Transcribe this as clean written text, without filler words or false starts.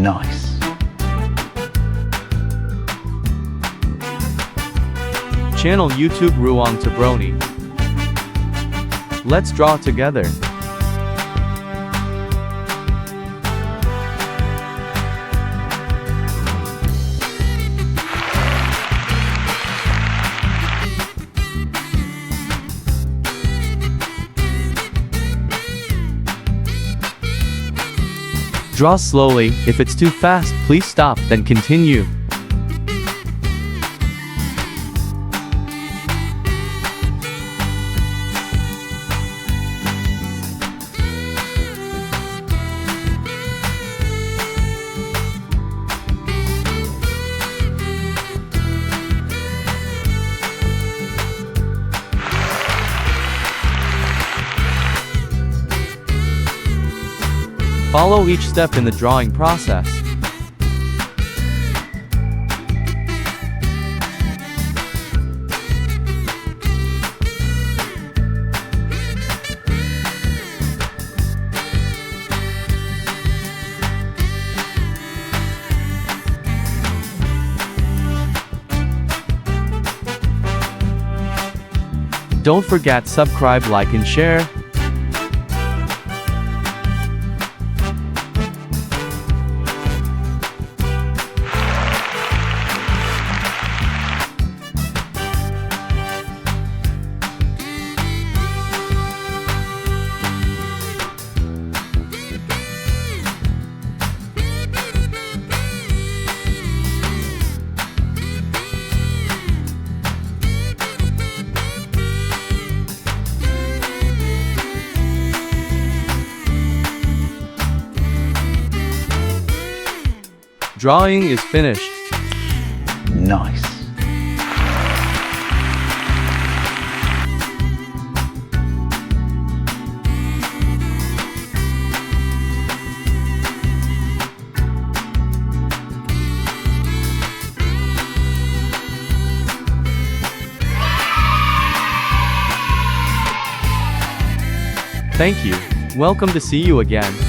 Nice. Channel YouTube Ruang Tabroni. Let's draw together. Draw slowly. If it's too fast, please stop, then continue. Follow each step in the drawing process. Don't forget subscribe, like and share. Drawing is finished. Nice. Thank you. Welcome to see you again.